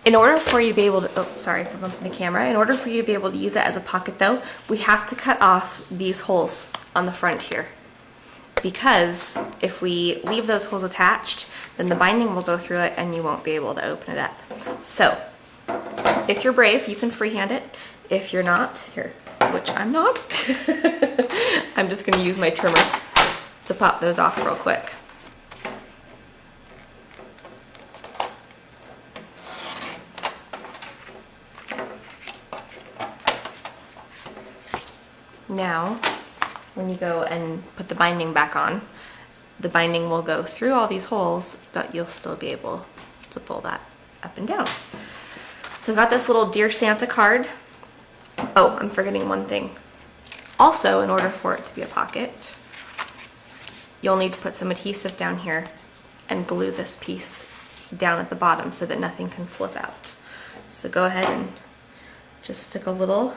In order for you to be able to, oh, sorry for bumping the camera. In order for you to be able to use it as a pocket though, we have to cut off these holes on the front here. Because if we leave those holes attached, then the binding will go through it and you won't be able to open it up. So, if you're brave, you can freehand it. If you're not, here, which I'm not, I'm just gonna use my trimmer to pop those off real quick. Now, when you go and put the binding back on, the binding will go through all these holes, but you'll still be able to pull that up and down. So I've got this little Dear Santa card. Oh, I'm forgetting one thing. Also, in order for it to be a pocket, you'll need to put some adhesive down here and glue this piece down at the bottom so that nothing can slip out. So go ahead and just stick a little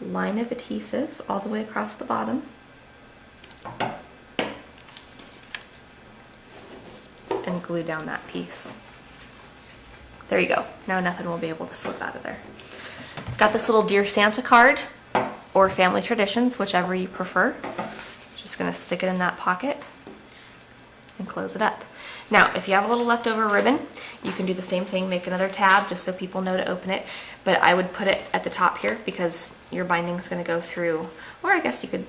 line of adhesive all the way across the bottom. And glue down that piece. There you go. Now nothing will be able to slip out of there. Got this little Dear Santa card, or Family Traditions, whichever you prefer. Just gonna stick it in that pocket and close it up. Now, if you have a little leftover ribbon, you can do the same thing, make another tab just so people know to open it, but I would put it at the top here because your binding's gonna go through, or I guess you could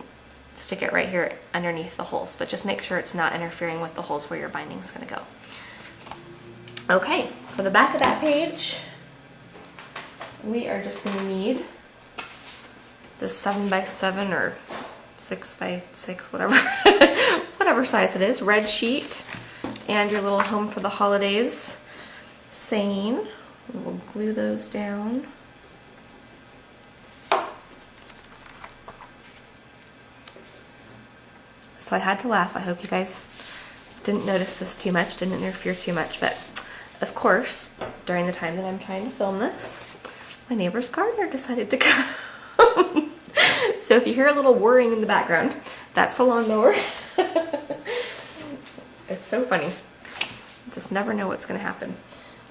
stick it right here underneath the holes, but just make sure it's not interfering with the holes where your binding's gonna go. Okay, for the back of that page, we are just gonna need this 7x7 or 6x6, whatever, whatever size it is, red sheet, and your little Home for the Holidays saying. We'll glue those down. So I had to laugh. I hope you guys didn't notice this too much, didn't interfere too much, but of course, during the time that I'm trying to film this, my neighbor's gardener decided to come. So if you hear a little whirring in the background, that's the lawnmower. It's so funny. Just never know what's gonna happen.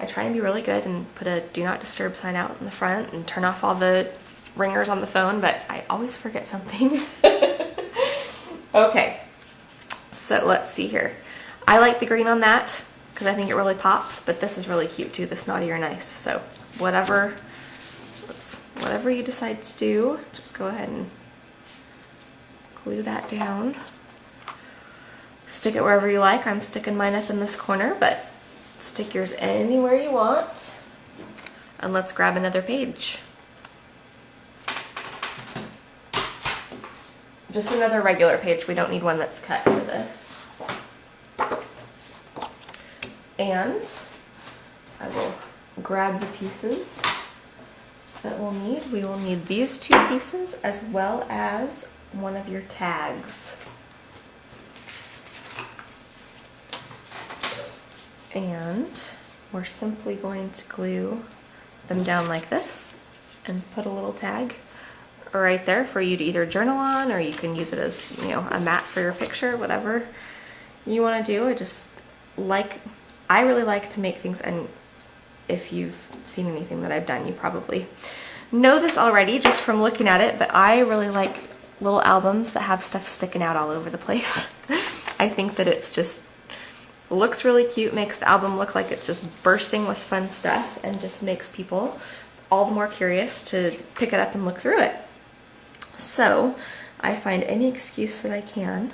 I try and be really good and put a do not disturb sign out in the front and turn off all the ringers on the phone, but I always forget something. Okay, so let's see here. I like the green on that because I think it really pops, but this is really cute too, this Naughty or Nice. So whatever you decide to do, just go ahead and glue that down. Stick it wherever you like. I'm sticking mine up in this corner, but stick yours anywhere you want. And let's grab another page. Just another regular page. We don't need one that's cut for this. And I will grab the pieces that we'll need. We will need these two pieces as well as one of your tags. And we're simply going to glue them down like this and put a little tag right there for you to either journal on, or you can use it as, you know, a mat for your picture, whatever you want to do. I really like to make things, and if you've seen anything that I've done, you probably know this already just from looking at it, but I really like little albums that have stuff sticking out all over the place. I think that it's just looks really cute, makes the album look like it's just bursting with fun stuff, and just makes people all the more curious to pick it up and look through it. So I find any excuse that I can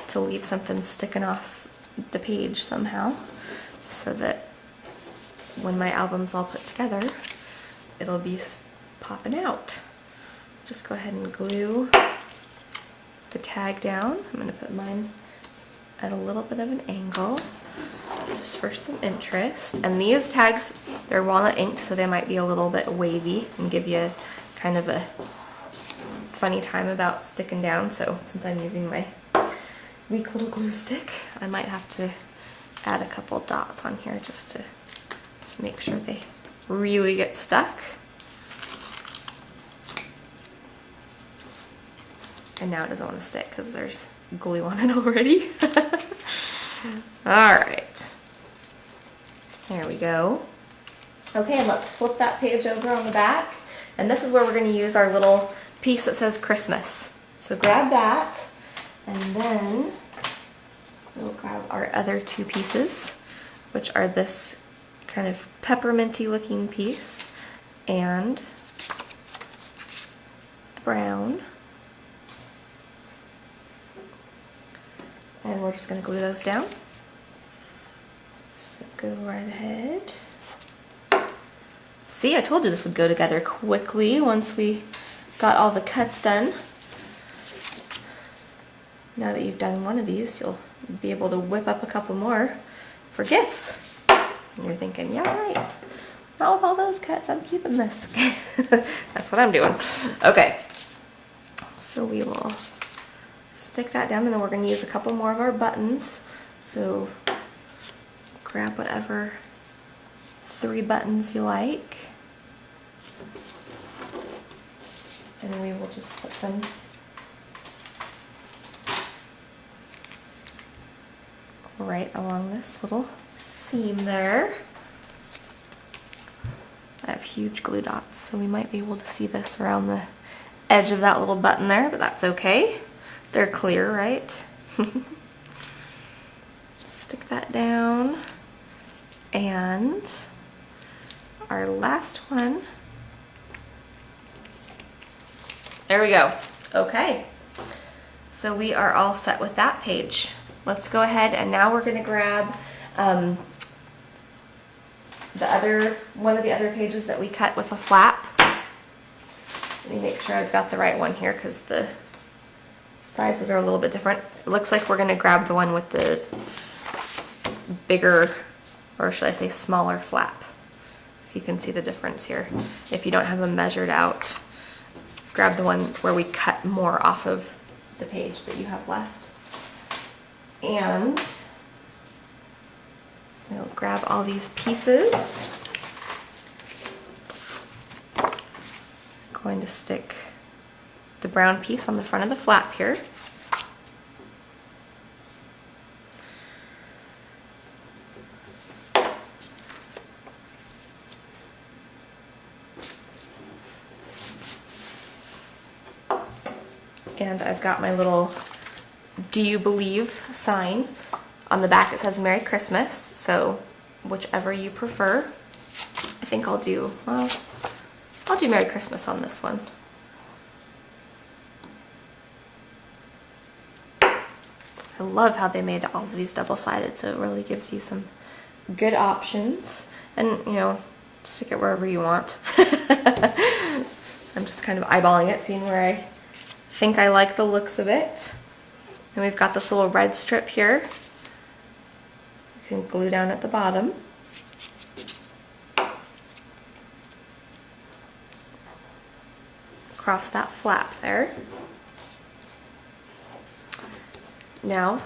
to leave something sticking off the page somehow, so that when my album's all put together, it'll be popping out. Just go ahead and glue the tag down. I'm going to put mine at a little bit of an angle just for some interest. And these tags, they're walnut inked, so they might be a little bit wavy and give you kind of a funny time about sticking down. So since I'm using my weak little glue stick, I might have to add a couple dots on here just to make sure they really get stuck. And now it doesn't want to stick because there's glue on it already. Alright. There we go. Okay, and let's flip that page over on the back. And this is where we're going to use our little piece that says Christmas. So grab that, and then we'll grab our other two pieces, which are this kind of pepperminty looking piece and brown. And we're just going to glue those down. So go right ahead. See, I told you this would go together quickly once we got all the cuts done. Now that you've done one of these, you'll be able to whip up a couple more for gifts. And you're thinking, yeah, right. Not with all those cuts, I'm keeping this. That's what I'm doing. Okay, so we will stick that down, and then we're going to use a couple more of our buttons. So grab whatever 3 buttons you like, and we will just put them right along this little seam there. I have huge glue dots, so we might be able to see this around the edge of that little button there, but that's okay. They're clear, right? Stick that down, and our last one. There we go. Okay, so we are all set with that page. Let's go ahead, and now we're going to grab one of the other pages that we cut with a flap. Let me make sure I've got the right one here because the sizes are a little bit different. It looks like we're going to grab the one with the bigger, or should I say smaller flap. If you can see the difference here. If you don't have them measured out, grab the one where we cut more off of the page that you have left. And we'll grab all these pieces. I'm going to stick the brown piece on the front of the flap here. And I've got my little "Do you believe" sign. On the back it says Merry Christmas, so whichever you prefer. I think I'll do Merry Christmas on this one. I love how they made all of these double-sided, so it really gives you some good options. And, you know, stick it wherever you want. I'm just kind of eyeballing it, seeing where I think I like the looks of it. And we've got this little red strip here. You can glue down at the bottom. Across that flap there. Now,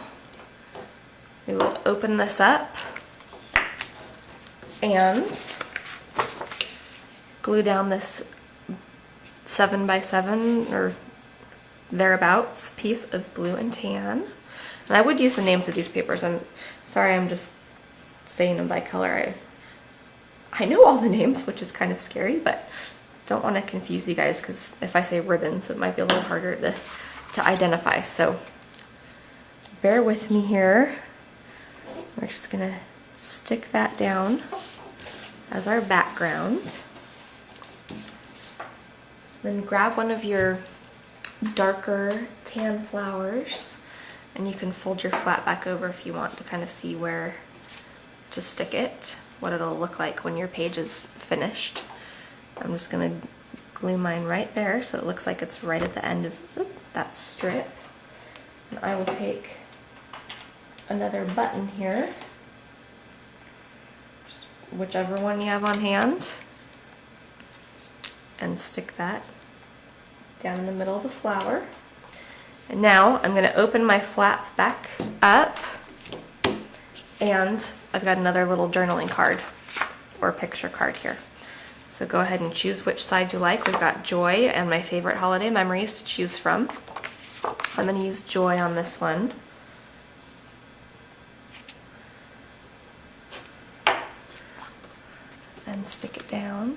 we will open this up and glue down this 7x7 or thereabouts piece of blue and tan. And I would use the names of these papers. I'm sorry, I'm just saying them by color. I know all the names, which is kind of scary, but don't want to confuse you guys, because if I say ribbons, it might be a little harder to identify. So bear with me here. We're just gonna stick that down as our background. Then grab one of your darker tan flowers, and you can fold your flap back over if you want to kind of see where to stick it, what it'll look like when your page is finished. I'm just going to glue mine right there so it looks like it's right at the end of that strip. And I will take another button here, just whichever one you have on hand, and stick that down in the middle of the flower. And now I'm going to open my flap back up, and I've got another little journaling card or picture card here. So go ahead and choose which side you like. We've got joy and my favorite holiday memories to choose from. I'm going to use joy on this one. And and stick it down.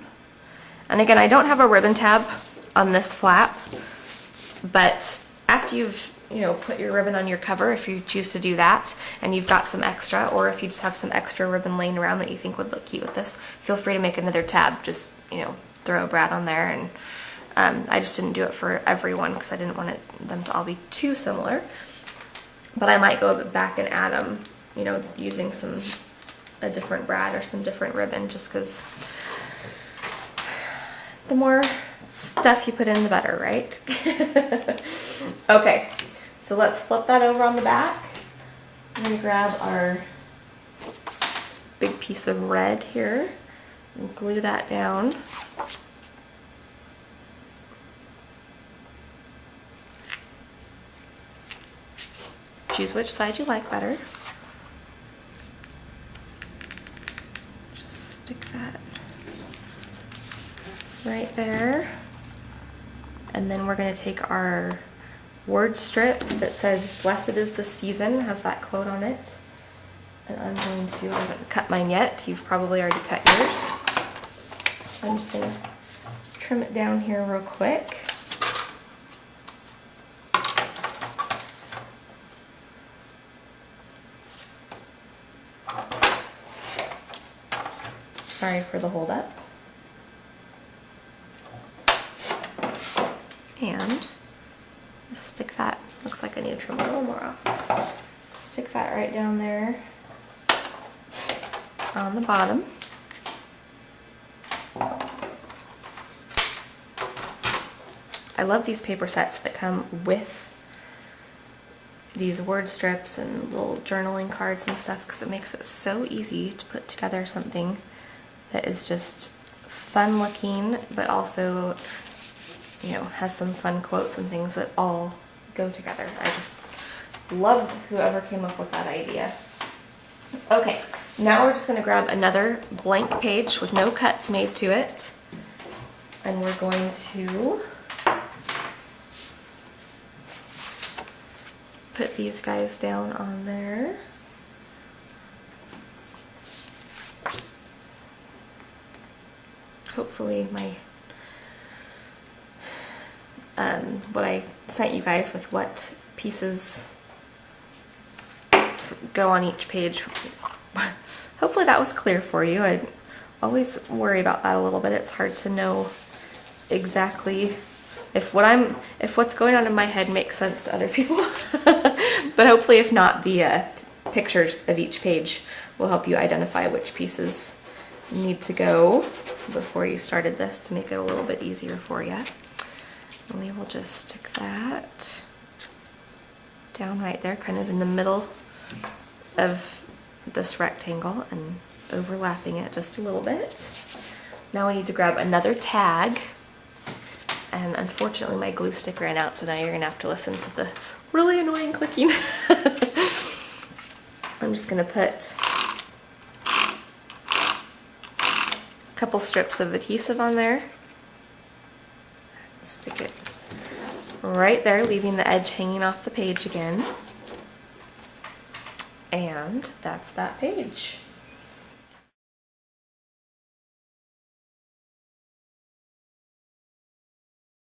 And again, I don't have a ribbon tab on this flap, but after you've put your ribbon on your cover, if you choose to do that, and you've got some extra, or if you just have some extra ribbon laying around that you think would look cute with this, feel free to make another tab. Just, throw a brad on there. And I just didn't do it for everyone because I didn't want them to all be too similar. But I might go back and add them, using a different brad or some different ribbon, just because the more stuff you put in, the better, right? Okay, so let's flip that over on the back. I'm gonna grab our big piece of red here and glue that down. Choose which side you like better. Just stick that right there. And then we're going to take our word strip that says "Blessed is the season," has that quote on it. And I'm going to, I haven't cut mine yet. You've probably already cut yours. So I'm just going to trim it down here real quick. Sorry for the hold up. And just stick that, looks like I need to trim a little more off. Stick that right down there on the bottom. I love these paper sets that come with these word strips and little journaling cards and stuff, because it makes it so easy to put together something that is just fun looking, but also, has some fun quotes and things that all go together. I just love whoever came up with that idea. Okay, now we're just going to grab another blank page with no cuts made to it, and we're going to put these guys down on there. Hopefully my what I sent you guys with what pieces go on each page, hopefully that was clear for you. I always worry about that a little bit. It's hard to know exactly if what's going on in my head makes sense to other people. But hopefully, if not, the pictures of each page will help you identify which pieces need to go before you started this, to make it a little bit easier for you. And we will just stick that down right there, kind of in the middle of this rectangle, and overlapping it just a little bit. Now we need to grab another tag, and unfortunately my glue stick ran out, so now you're gonna have to listen to the really annoying clicking. I'm just gonna put a couple strips of adhesive on there. Stick it right there, leaving the edge hanging off the page again. And that's that page.